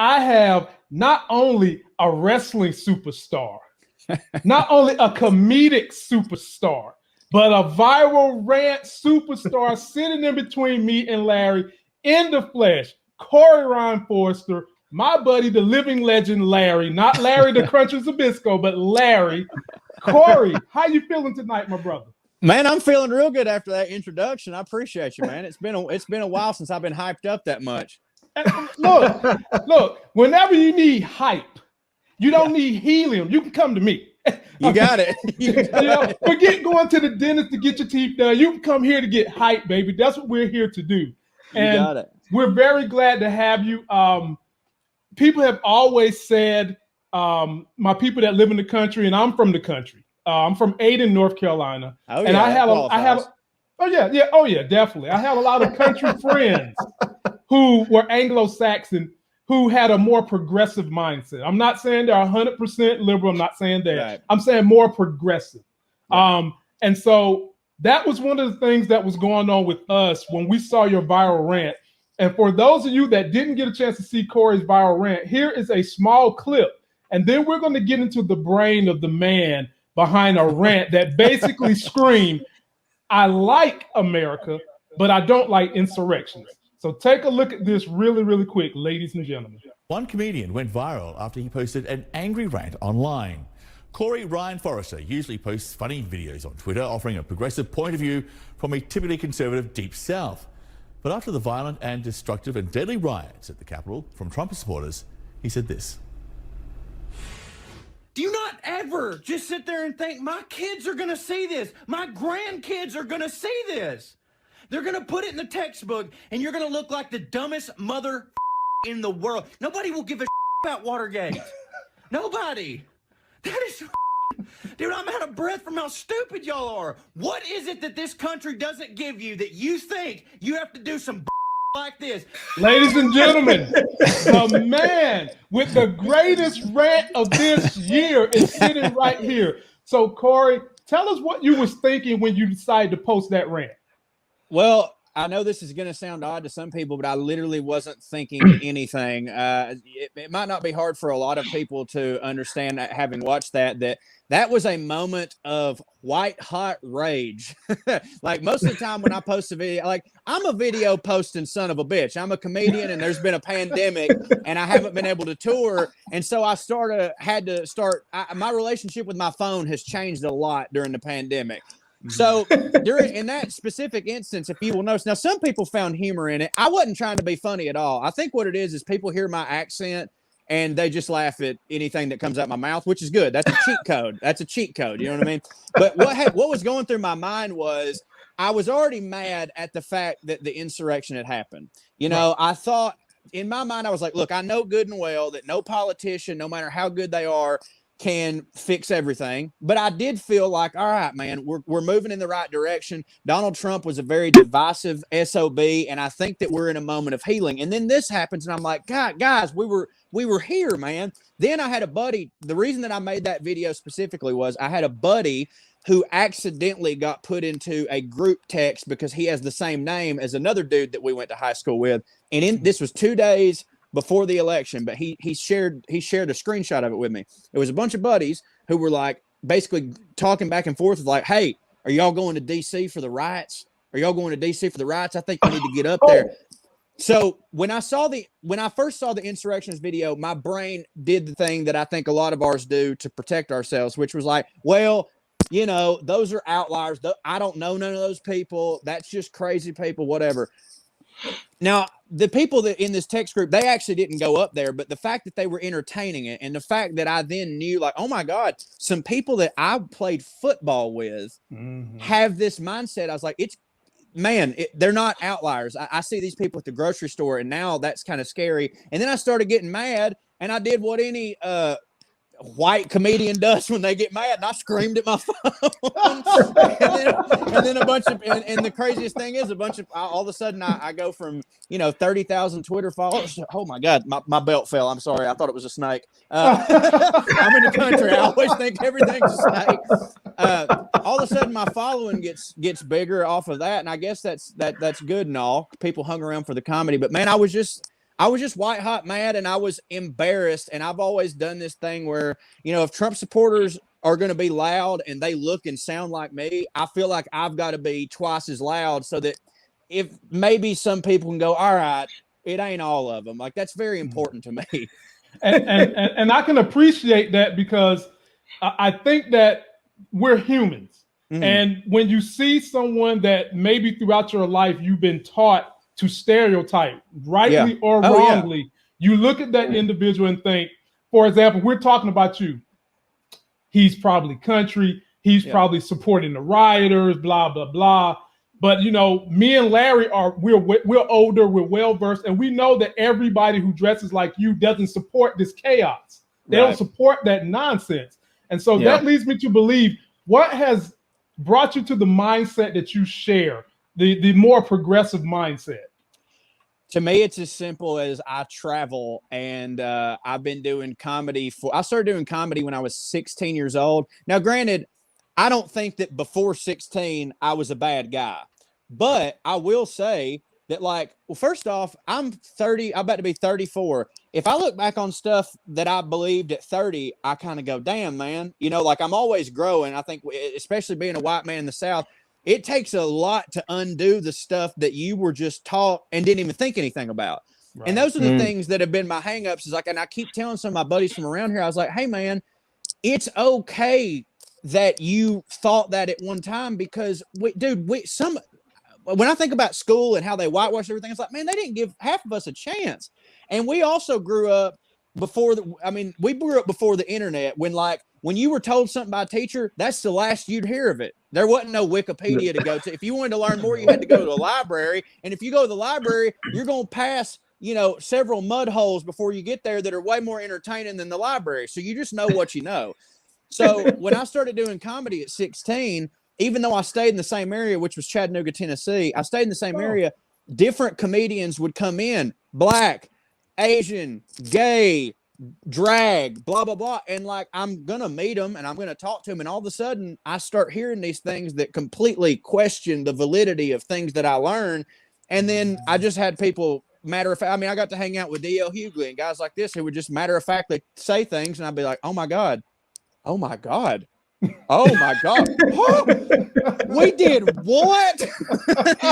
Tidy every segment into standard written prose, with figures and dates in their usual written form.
I have not only a wrestling superstar, not only a comedic superstar, but a viral rant superstar sitting in between me and Larry in the flesh. Ryan Forrester, my buddy, the living legend Larry, not Larry the Cruncher Zabisco, but Larry. Corey, how you feeling tonight, my brother? Man, I'm feeling real good after that introduction. I appreciate you, man. It's been a while since I've been hyped up that much. Look, whenever you need hype, you don't need helium. You can come to me. You got it. Forget going to the dentist to get your teeth done. You can come here to get hype, baby. That's what we're here to do. And you got it. We're very glad to have you. People have always said, my people that live in the country, and I'm from the country. I'm from Aden, North Carolina. Oh, and yeah, I have definitely. I have a lot of country friends who were Anglo-Saxon who had a more progressive mindset. I'm not saying they're 100% liberal. I'm not saying that. Right. I'm saying more progressive. Right. And so that was one of the things that was going on with us when we saw your viral rant. And for those of you that didn't get a chance to see Corey's viral rant, here is a small clip. And then we're going to get into the brain of the man behind a rant that basically screamed, I like America, but I don't like insurrections. So take a look at this really, really quick, ladies and gentlemen. One comedian went viral after he posted an angry rant online. Ryan Forrester usually posts funny videos on Twitter offering a progressive point of view from a typically conservative Deep South. But after the violent and destructive and deadly riots at the Capitol from Trump supporters, he said this. Do you not ever just sit there and think, my kids are going to see this. My grandkids are going to see this. They're going to put it in the textbook, and you're going to look like the dumbest mother in the world. Nobody will give a about Watergate. Nobody. That is... Dude, I'm out of breath from how stupid y'all are. What is it that this country doesn't give you that you think you have to do some like this? Ladies and gentlemen, the man with the greatest rant of this year is sitting right here. So, Corey, tell us what you was thinking when you decided to post that rant. Well, I know this is going to sound odd to some people, but I literally wasn't thinking anything. It might not be hard for a lot of people to understand, having watched that was a moment of white hot rage. Like most of the time when I post a video, like I'm a video posting son of a bitch. I'm a comedian and there's been a pandemic and I haven't been able to tour. And so I my relationship with my phone has changed a lot during the pandemic. So in that specific instance, if you will notice, now some people found humor in it. I wasn't trying to be funny at all. I think what it is people hear my accent and they just laugh at anything that comes out my mouth, which is good. That's a cheat code. That's a cheat code. You know what I mean? But what was going through my mind was I was already mad at the fact that the insurrection had happened. You know, I thought in my mind, I was like, look, I know good and well that no politician, no matter how good they are, can fix everything. But I did feel like, all right, man, we're moving in the right direction. Donald Trump was a very divisive SOB, and I think that we're in a moment of healing. And then this happens, and I'm like, God, guys, we were here, man. Then I had a buddy. The reason that I made that video specifically was I had a buddy who accidentally got put into a group text because he has the same name as another dude that we went to high school with. And this was 2 days before the election, but he shared a screenshot of it with me. It was a bunch of buddies who were like basically talking back and forth with like, hey, are y'all going to DC for the riots? Are y'all going to DC for the riots? I think we need to get up there. So when I first saw the insurrectionist video, my brain did the thing that I think a lot of ours do to protect ourselves, which was like, well, you know, those are outliers. I don't know none of those people. That's just crazy people, whatever. Now, the people that in this text group, they actually didn't go up there, but the fact that they were entertaining it and the fact that I then knew like, oh my God, some people that I played football with have this mindset. I was like, they're not outliers. I see these people at the grocery store and now that's kind of scary. And then I started getting mad and I did what any white comedian does when they get mad, and I screamed at my phone. and then a bunch of, and the craziest thing is all of a sudden I go from, 30,000 Twitter followers. Oh my God, my belt fell. I'm sorry. I thought it was a snake. I'm in the country. I always think everything's a snake. All of a sudden my following gets bigger off of that. And I guess that's good and all. People hung around for the comedy, but man, I I was just white hot mad, and I was embarrassed. And I've always done this thing where, you know, if Trump supporters are going to be loud and they look and sound like me, I feel like I've got to be twice as loud so that if maybe some people can go, all right, it ain't all of them. Like, that's very important to me. and I can appreciate that, because I think that we're humans. Mhm. And when you see someone that maybe throughout your life you've been taught to stereotype, rightly or wrongly, you look at that individual and think, for example, we're talking about you. He's probably country. He's probably supporting the rioters, blah, blah, blah. But, you know, me and Larry we're older, we're well-versed, and we know that everybody who dresses like you doesn't support this chaos. They don't support that nonsense. And so that leads me to believe, what has brought you to the mindset that you share, the more progressive mindset? To me, it's as simple as I travel, and I've been doing comedy I started doing comedy when I was 16 years old. Now, granted, I don't think that before 16 I was a bad guy, but I will say that, like, well, first off, I'm 30, I'm about to be 34. If I look back on stuff that I believed at 30, I kind of go, damn, man, you know, like, I'm always growing. I think, especially being a white man in the South, it takes a lot to undo the stuff that you were just taught and didn't even think anything about. Right. And those are the things that have been my hangups. Is like, and I keep telling some of my buddies from around here, I was like, hey, man, it's okay that you thought that at one time, because when I think about school and how they whitewash everything, it's like, man, they didn't give half of us a chance. And we also grew up before we grew up before the internet, when you were told something by a teacher, that's the last you'd hear of it. There wasn't no Wikipedia to go to. If you wanted to learn more, you had to go to the library. And if you go to the library, you're going to pass, you know, several mud holes before you get there that are way more entertaining than the library. So you just know what you know. So when I started doing comedy at 16, even though I stayed in the same area, which was Chattanooga, Tennessee, I stayed in the same area. Different comedians would come in, Black, Asian, gay, drag, blah, blah, blah. And like, I'm going to meet them and I'm going to talk to them. And all of a sudden I start hearing these things that completely question the validity of things that I learned. And then I just had people, matter of fact, I mean, I got to hang out with D.L. Hughley and guys like this who would just matter of factly say things. And I'd be like, oh my God. Oh my God. Oh my God. We did what?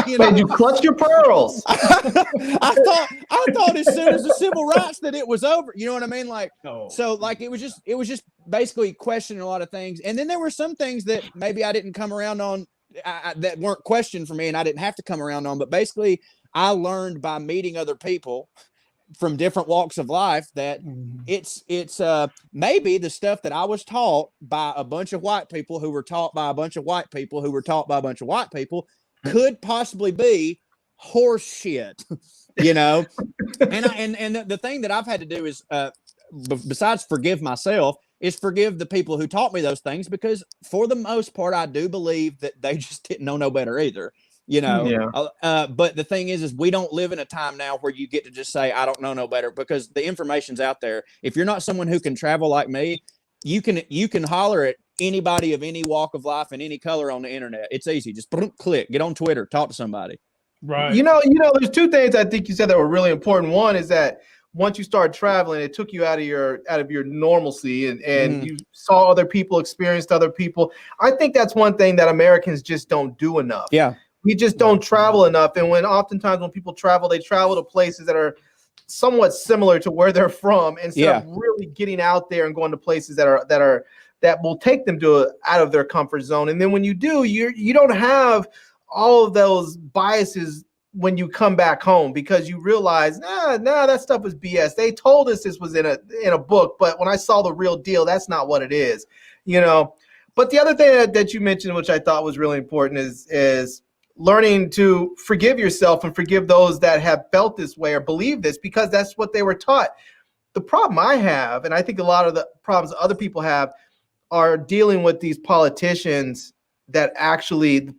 You clutched your pearls. I thought as soon as the civil rights that it was over. You know what I mean? Like, so like it was just basically questioning a lot of things. And then there were some things that maybe I didn't come around on that weren't questioned for me and I didn't have to come around on. But basically I learned by meeting other people from different walks of life that it's maybe the stuff that I was taught by a bunch of white people who were taught by a bunch of white people who were taught by a bunch of white people could possibly be horse shit, you know? And the thing that I've had to do is, besides forgive myself, is forgive the people who taught me those things, because for the most part, I do believe that they just didn't know no better either. You know, but the thing is we don't live in a time now where you get to just say, I don't know no better, because the information's out there. If you're not someone who can travel like me, you can holler at anybody of any walk of life and any color on the internet. It's easy. Just click, get on Twitter, talk to somebody. Right. You know, there's two things I think you said that were really important. One is that once you start traveling, it took you out of your normalcy and you saw other people, experienced other people. I think that's one thing that Americans just don't do enough. Yeah. We just don't travel enough. And oftentimes when people travel, they travel to places that are somewhat similar to where they're from, instead of really getting out there and going to places that will take them out of their comfort zone. And then when you do, you don't have all of those biases when you come back home, because you realize, that stuff was BS. They told us this was in a book, but when I saw the real deal, that's not what it is, you know. But the other thing that you mentioned, which I thought was really important, is learning to forgive yourself and forgive those that have felt this way or believe this, because that's what they were taught. The problem I have, and I think a lot of the problems other people have, are dealing with these politicians that actually, these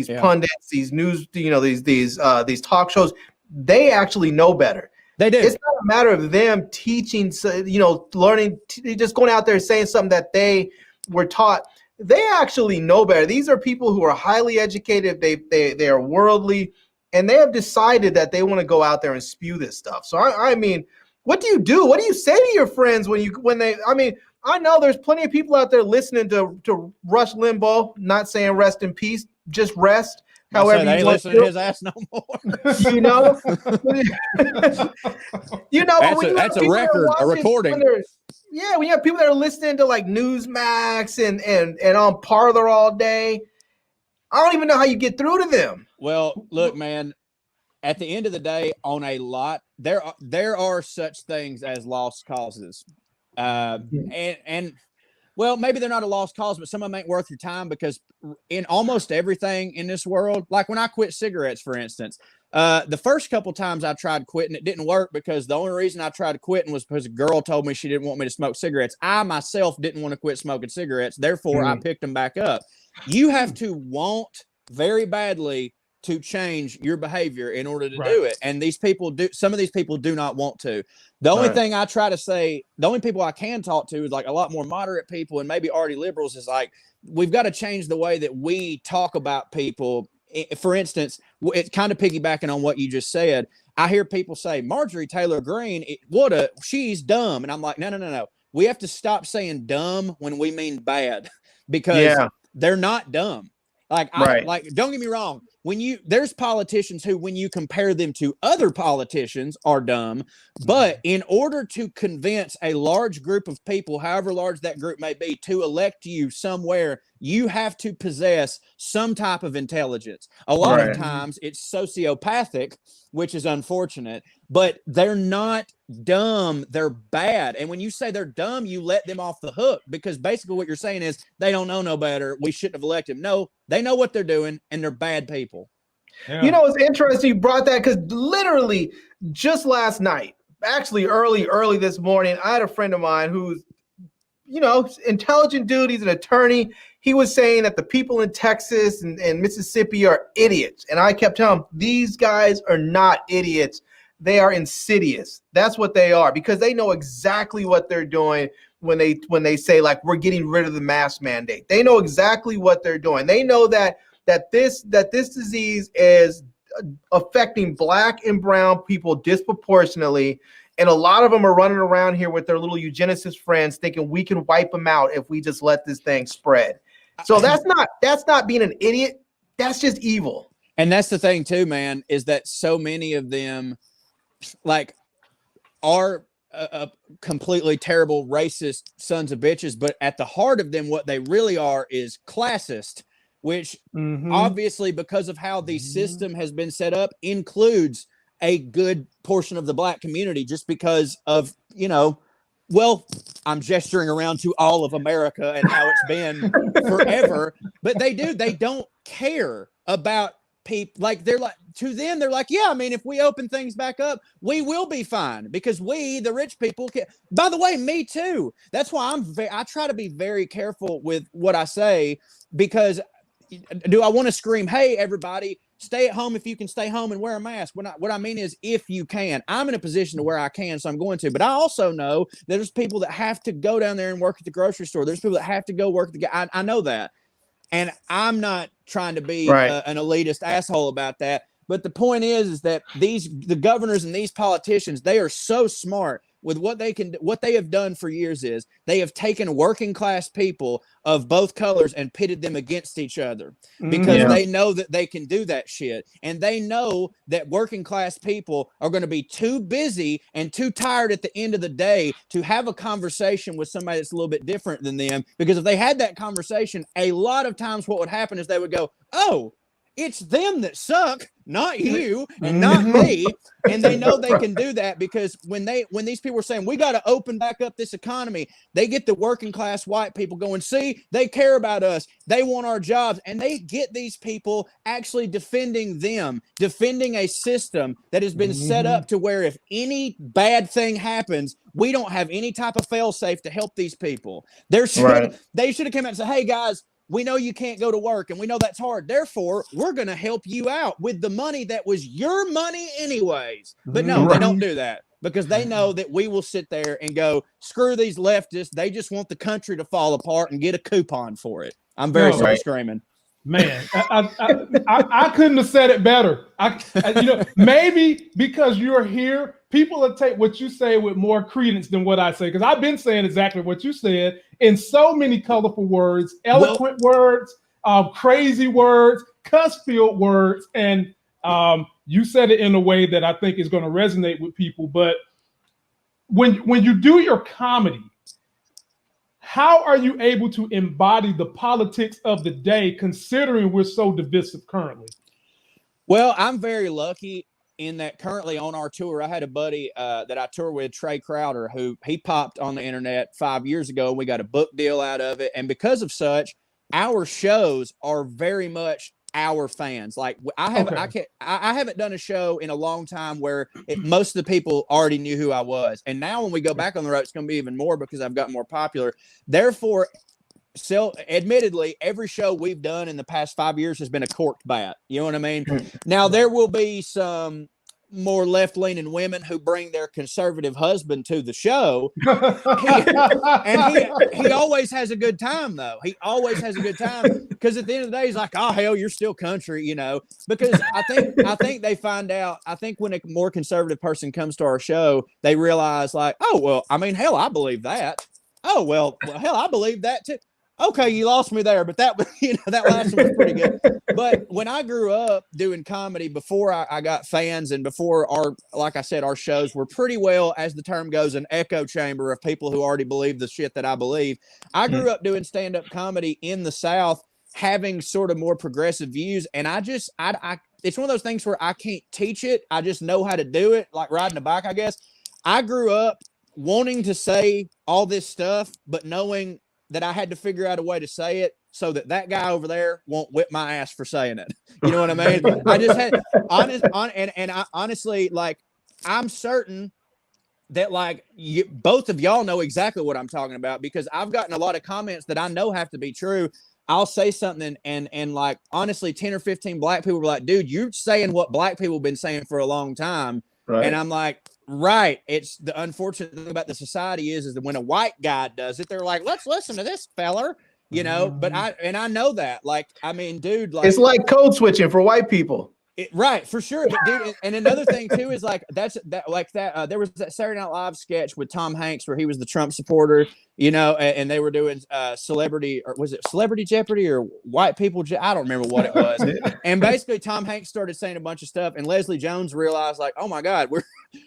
pundits, these news, you know, these talk shows, they actually know better. They do. It's not a matter of them teaching, you know, learning, just going out there saying something that they were taught. They actually know better. These are people who are highly educated. They are worldly. and they have decided that they want to go out there and spew this stuff. So I mean, what do you do? What do you say to your friends when they? I mean, I know there's plenty of people out there listening to Rush Limbaugh, not saying rest in peace, just rest. However, they listen to his ass no more. You know, that's a record, a recording. Yeah, when you have people that are listening to like Newsmax and on Parler all day, I don't even know how you get through to them. Well, look, man, at the end of the day, on a lot, there are such things as lost causes. And well, maybe they're not a lost cause, but some of them ain't worth your time, because in almost everything in this world, like when I quit cigarettes, for instance, the first couple times I tried quitting, it didn't work, because the only reason I tried quitting was because a girl told me she didn't want me to smoke cigarettes. I myself didn't want to quit smoking cigarettes. Therefore, I picked them back up. You have to want very badly to change your behavior in order to do it. And these people do, some of these people do not want to. The only thing I try to say, the only people I can talk to is like a lot more moderate people and maybe already liberals, is like, we've got to change the way that we talk about people. For instance, it's kind of piggybacking on what you just said. I hear people say, Marjorie Taylor Greene, she's dumb. And I'm like, no. We have to stop saying dumb when we mean bad, because they're not dumb. Like, don't get me wrong. There's politicians who, when you compare them to other politicians, are dumb, but in order to convince a large group of people, however large that group may be, to elect you somewhere, you have to possess some type of intelligence. A lot of times it's sociopathic, which is unfortunate, but they're not dumb, they're bad. And when you say they're dumb, you let them off the hook, because basically what you're saying is they don't know no better, we shouldn't have elected them. No, they know what they're doing, and they're bad people. You know, it's interesting you brought that, because literally just last night, actually early this morning, I had a friend of mine who's, intelligent dude. He's an attorney. He was saying that the people in Texas and Mississippi are idiots. And I kept telling him, these guys are not idiots. They are insidious. That's what they are, because they know exactly what they're doing when they say, like, we're getting rid of the mask mandate. They know exactly what they're doing. They know that this disease is affecting Black and brown people disproportionately. And a lot of them are running around here with their little eugenicist friends thinking we can wipe them out if we just let this thing spread. So that's not being an idiot. That's just evil. And that's the thing too, man, is that so many of them like are completely terrible racist sons of bitches, but at the heart of them, what they really are is classist, which obviously, because of how the system has been set up, includes a good portion of the Black community, just because of, I'm gesturing around to all of America and how it's been forever, but they don't care about people. Like, to them, they're like, yeah, I mean, if we open things back up, we will be fine, because we, the rich people, can. By the way, me too. That's why I try to be very careful with what I say, because do I want to scream, hey, everybody, stay at home if you can stay home and wear a mask? What I mean is, if you can. I'm in a position to where I can, so I'm going to. But I also know there's people that have to go down there and work at the grocery store. There's people that have to go work at I know that. And I'm not trying to be an elitist asshole about that. But the point is that the governors and these politicians, they are so smart with what they have done for years. Is they have taken working class people of both colors and pitted them against each other, because they know that they can do that shit. And they know that working class people are going to be too busy and too tired at the end of the day to have a conversation with somebody that's a little bit different than them. Because if they had that conversation, a lot of times what would happen is they would go, oh, it's them that suck, not you and not me. And they know they can do that, because when these people are saying we got to open back up this economy, they get the working class white people going, see, they care about us, they want our jobs, and they get these people actually defending a system that has been set up to where if any bad thing happens, we don't have any type of fail-safe to help these people. They should have come out and said, hey guys, we know you can't go to work, and we know that's hard. Therefore, we're going to help you out with the money that was your money anyways. But no, they don't do that, because they know that we will sit there and go, screw these leftists. They just want the country to fall apart and get a coupon for it. I'm very sorry screaming. Man, I couldn't have said it better. Maybe because you're here, people will take what you say with more credence than what I say. Because I've been saying exactly what you said in so many colorful words, eloquent words, crazy words, cuss-filled words, and you said it in a way that I think is going to resonate with people. But when you do your comedy, how are you able to embody the politics of the day, considering we're so divisive currently? Well, I'm very lucky in that currently on our tour, I had a buddy that I tour with, Trae Crowder, who he popped on the internet 5 years ago. We got a book deal out of it. And because of such, our shows are very much our fans. Like I haven't done a show in a long time where most of the people already knew who I was. And now when we go back on the road, it's going to be even more because I've gotten more popular. Therefore, admittedly, every show we've done in the past 5 years has been a corked bat. You know what I mean? Now, there will be some more left-leaning women who bring their conservative husband to the show. He always has a good time, though. He always has a good time because at the end of the day, he's like, oh, hell, you're still country, because I think they find out, I think when a more conservative person comes to our show, they realize like, oh, well, I mean, hell, I believe that. Oh, well, hell, I believe that too. Okay, you lost me there, but that last one was pretty good. But when I grew up doing comedy, before I got fans and before like I said, our shows were pretty well, as the term goes, an echo chamber of people who already believe the shit that I believe. I grew up doing stand-up comedy in the South, having sort of more progressive views. And it's one of those things where I can't teach it. I just know how to do it, like riding a bike, I guess. I grew up wanting to say all this stuff, but knowing that I had to figure out a way to say it so that guy over there won't whip my ass for saying it. You know what I mean? I just had honestly, like, I'm certain that like both of y'all know exactly what I'm talking about, because I've gotten a lot of comments that I know have to be true. I'll say something and like, honestly, 10 or 15 black people were like, dude, you're saying what black people have been saying for a long time. Right. And I'm like, right. It's the unfortunate thing about the society is that when a white guy does it, they're like, let's listen to this feller, but I know that, like, I mean, dude, like, it's like code switching for white people. Right, for sure. But dude, and another thing too is like there was that Saturday Night Live sketch with Tom Hanks where he was the Trump supporter, and they were doing celebrity, or was it Celebrity Jeopardy or White People? I don't remember what it was. And basically, Tom Hanks started saying a bunch of stuff, and Leslie Jones realized, like, oh my God,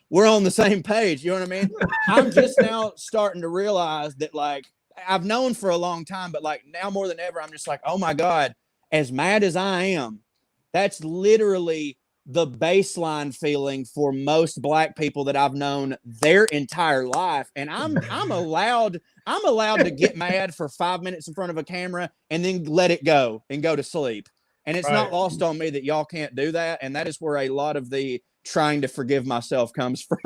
we're on the same page. You know what I mean? I'm just now starting to realize that, like, I've known for a long time, but like now more than ever, I'm just like, oh my God, as mad as I am, that's literally the baseline feeling for most black people that I've known their entire life. And I'm allowed to get mad for 5 minutes in front of a camera and then let it go and go to sleep. And it's not lost on me that y'all can't do that. And that is where a lot of the trying to forgive myself comes from.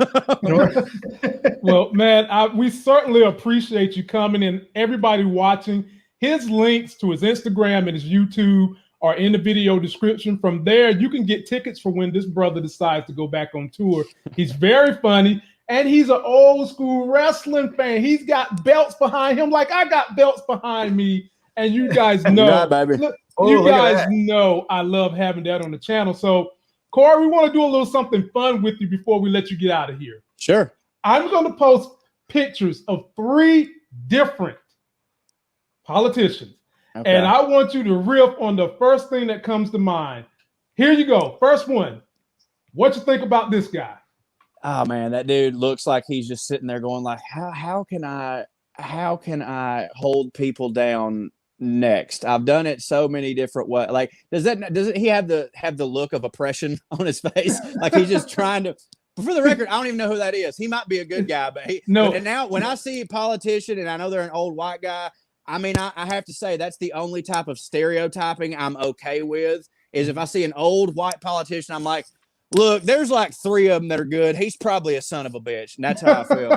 Well, man, we certainly appreciate you coming in. Everybody watching, his links to his Instagram and his YouTube are in the video description. From there, you can get tickets for when this brother decides to go back on tour. He's very funny, and he's an old school wrestling fan. He's got belts behind him like I got belts behind me. And you guys know, know I love having that on the channel. So, Corey, we want to do a little something fun with you before we let you get out of here. Sure. I'm going to post pictures of 3 different politicians. Okay. And I want you to riff on the first thing that comes to mind. Here you go. First one. What you think about this guy? Oh man, that dude looks like he's just sitting there going like, how can I hold people down next? I've done it so many different ways. Like, doesn't he have the look of oppression on his face? Like he's just trying to. For the record, I don't even know who that is. He might be a good guy, but and now when I see a politician and I know they're an old white guy, I mean, I have to say that's the only type of stereotyping I'm okay with, is if I see an old white politician, I'm like, look, there's like 3 of them that are good. He's probably a son of a bitch. And that's how I feel.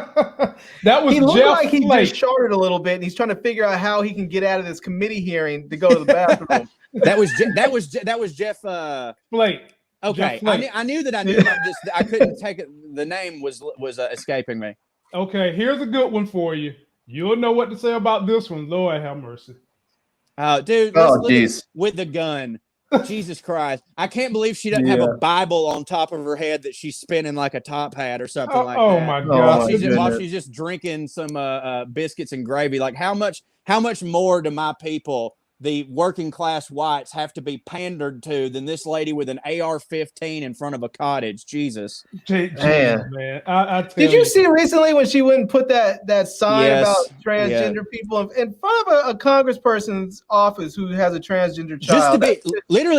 That was he looked Jeff like he Flake. just shorted a little bit, and he's trying to figure out how he can get out of this committee hearing to go to the bathroom. that was Jeff Flake. Okay. Flake. I knew that I knew I couldn't take it. The name was escaping me. Okay, here's a good one for you. You'll know what to say about this one. Lord have mercy. Dude, jeez. with the gun. Jesus Christ. I can't believe she doesn't have a Bible on top of her head that she's spinning like a top hat or something like that. Oh my God. While she's just drinking some biscuits and gravy. Like how much more do my people, the working class whites, have to be pandered to than this lady with an AR-15 in front of a cottage? Jesus. Man. I tell Did you see recently when she wouldn't put that sign about transgender people in front of a congressperson's office who has a transgender child?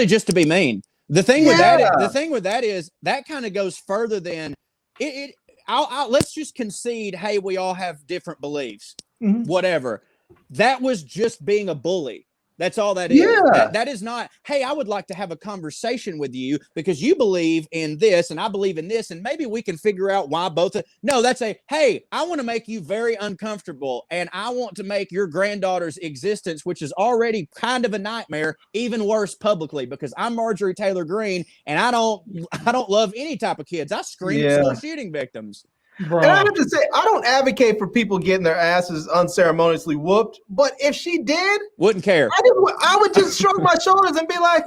Just to be mean. The thing with that is that kind of goes further than it. Let's just concede, hey, we all have different beliefs. Whatever. That was just being a bully. That's all that is. Yeah. That is not, hey, I would like to have a conversation with you because you believe in this and I believe in this, and maybe we can figure out why both. No, that's hey, I want to make you very uncomfortable, and I want to make your granddaughter's existence, which is already kind of a nightmare, even worse publicly, because I'm Marjorie Taylor Greene and I don't love any type of kids. I scream at school shooting victims. Bro. And I have to say, I don't advocate for people getting their asses unceremoniously whooped, but if she did, wouldn't care. I would just shrug my shoulders and be like,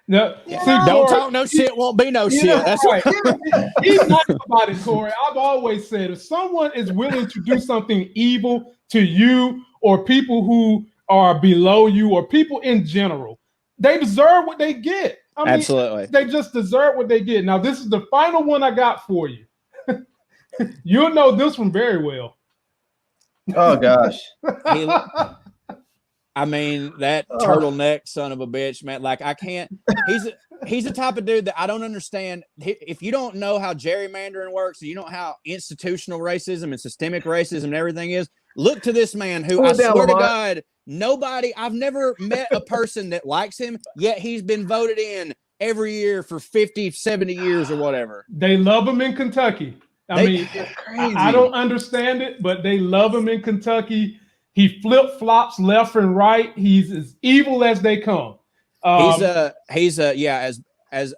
No, don't talk no shit, won't be no shit. That's right. He's nice about it, Corey. I've always said if someone is willing to do something evil to you or people who are below you or people in general, they deserve what they get. I mean, absolutely. They just deserve what they get. Now, this is the final one I got for you. You'll know this one very well. Oh gosh. I mean, that turtleneck son of a bitch, man. Like I can't. He's the type of dude that I don't understand. If you don't know how gerrymandering works, you know how institutional racism and systemic racism and everything is. Look to this man who I swear to God, I've never met a person that likes him, yet he's been voted in every year for 50, 70 years or whatever. They love him in Kentucky. I mean, I don't understand it, but they love him in Kentucky. He flip-flops left and right. He's as evil as they come. As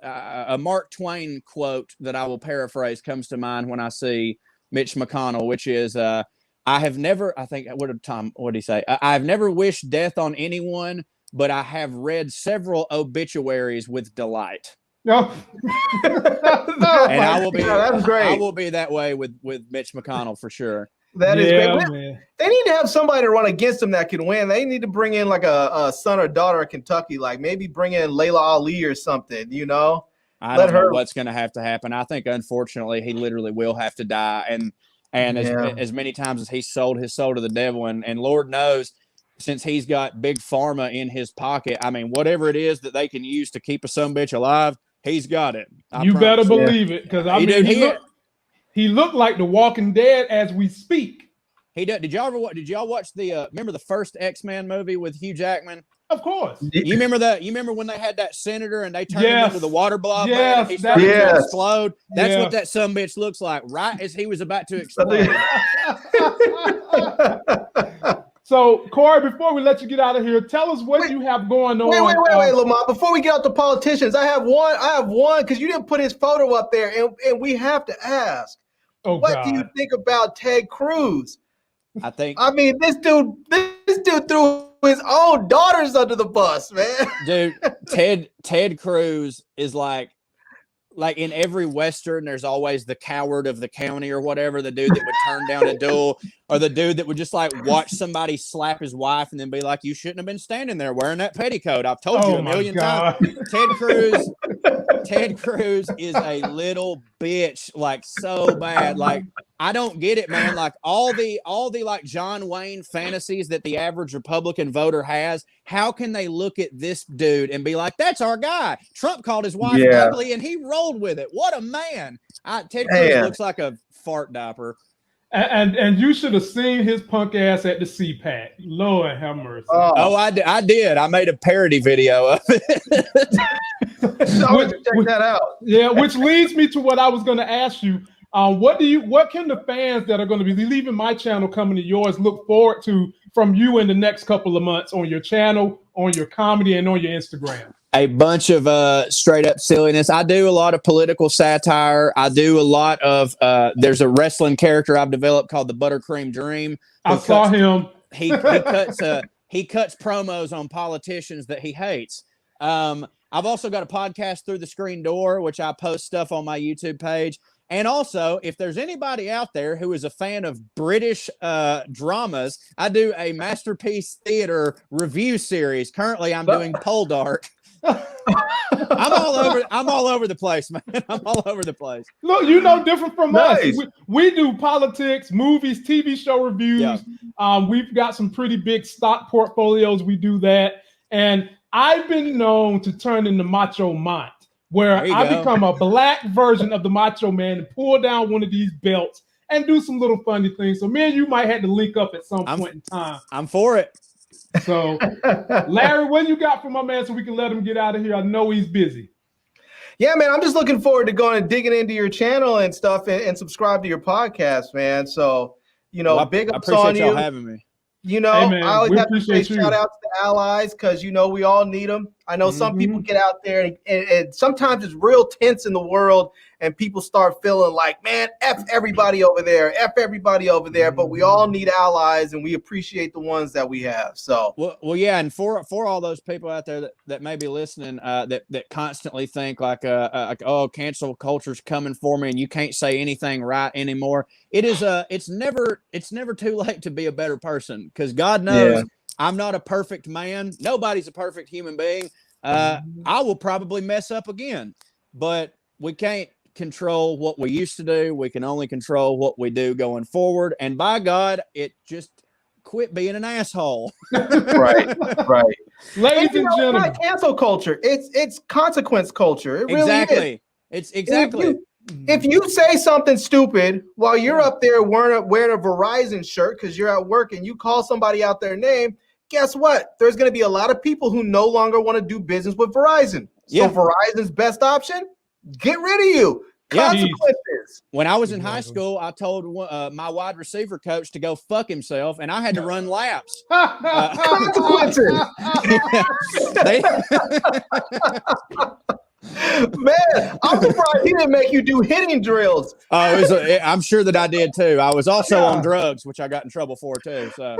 a Mark Twain quote that I will paraphrase comes to mind when I see Mitch McConnell, which is, I have never wished death on anyone, but I have read several obituaries with delight. No. And I will be. That's great. I will be that way with Mitch McConnell for sure. That is great. Man. They need to have somebody to run against them that can win. They need to bring in like a son or daughter of Kentucky, like maybe bring in Layla Ali or something, you know? I don't know what's going to have to happen. I think, unfortunately, he literally will have to die. And as many times as he sold his soul to the devil, and Lord knows, since he's got big pharma in his pocket, I mean, whatever it is that they can use to keep a sumbitch alive, he's got it. You better believe it, because he looked like the Walking Dead as we speak. He did. Did y'all watch the remember the first X-Men movie with Hugh Jackman? Of course. You remember that? You remember when they had that senator and they turned him into the water blob? Yes, he started to explode. That's what that sumbitch looks like, right as he was about to explode. So, Corey, before we let you get out of here, tell us what you have going on. Wait, Lamont. Before we get out to politicians, I have one because you didn't put his photo up there, and we have to ask. What do you think about Ted Cruz? I mean, this dude threw his own daughters under the bus, man. Dude, Ted Cruz is like in every Western, there's always the coward of the county or whatever, the dude that would turn down a duel, or the dude that would just like watch somebody slap his wife and then be like, you shouldn't have been standing there wearing that petticoat. I've told you a million times. Ted Cruz is a little bitch, like so bad. Like, I don't get it, man. Like all the like John Wayne fantasies that the average Republican voter has, how can they look at this dude and be like, that's our guy? Trump called his wife ugly and he rolled with it. What a man. Ted Cruz looks like a fart diaper. And you should have seen his punk ass at the CPAC. Lord have mercy. I did. I made a parody video of it. Check that out. Yeah, which leads me to what I was going to ask you. What can the fans that are going to be leaving my channel coming to yours look forward to from you in the next couple of months on your channel, on your comedy, and on your Instagram? A bunch of straight up silliness. I do a lot of political satire. I do a lot of there's a wrestling character I've developed called the Buttercream Dream. I saw him. He cuts he cuts promos on politicians that he hates. I've also got a podcast, Through the Screen Door, which I post stuff on my YouTube page. And also, if there's anybody out there who is a fan of British dramas, I do a Masterpiece Theater review series. Currently, I'm doing Pole Dark. I'm all over the place, man. I'm all over the place. Look, different from us. We do politics, movies, TV show reviews. Yeah. We've got some pretty big stock portfolios. We do that. And I've been known to turn into Macho Mont, where I become a black version of the Macho Man and pull down one of these belts and do some little funny things. So me and you might have to link up at some point in time. I'm for it. So, Larry, what you got for my man so we can let him get out of here? I know he's busy. Yeah, man, I'm just looking forward to going and digging into your channel and stuff and subscribe to your podcast, man. So, big ups on you. I appreciate y'all having me. Hey, man, I always have to say shout out to the allies because, we all need them. I know some people get out there and sometimes it's real tense in the world and people start feeling like, man, F everybody over there, F everybody over there. But we all need allies and we appreciate the ones that we have. So, well, yeah. And for all those people out there that may be listening, that constantly think like, oh, cancel culture's coming for me and you can't say anything right anymore. It's never too late to be a better person because God knows I'm not a perfect man. Nobody's a perfect human being. I will probably mess up again, but we can't control what we used to do. We can only control what we do going forward. And by God, it just quit being an asshole. Right. Ladies and gentlemen, it's not cancel culture. It's consequence culture. It really is. It's exactly. If you say something stupid while you're up there wearing a Verizon shirt because you're at work and you call somebody out their name, guess what? There's going to be a lot of people who no longer want to do business with Verizon. So Verizon's best option, get rid of you. Consequences. When I was in high school, I told my wide receiver coach to go fuck himself, and I had to run laps. Consequences. Man, I'm surprised he didn't make you do hitting drills. I'm sure that I did too. I was also on drugs, which I got in trouble for too. So,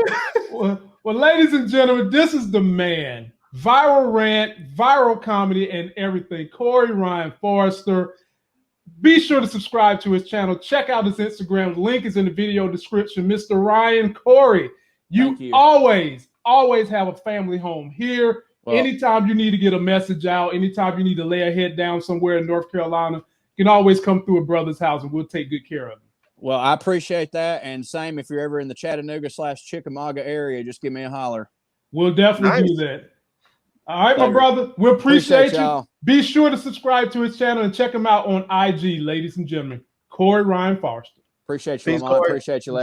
well, ladies and gentlemen, this is the man. Viral rant, viral comedy, and everything. Corey Ryan Forrester. Be sure to subscribe to his channel. Check out his Instagram. Link is in the video description. Mr. Ryan Corey, you always have a family home here. Well, anytime you need to get a message out, anytime you need to lay a head down somewhere in North Carolina, you can always come through a brother's house and we'll take good care of you. Well, I appreciate that. And same, if you're ever in the Chattanooga/Chickamauga area, just give me a holler. We'll definitely do that. All right, my brother. We appreciate you. Be sure to subscribe to his channel and check him out on IG, ladies and gentlemen. Corey Ryan Forrester. Appreciate you, Lamont. Appreciate you, Larry.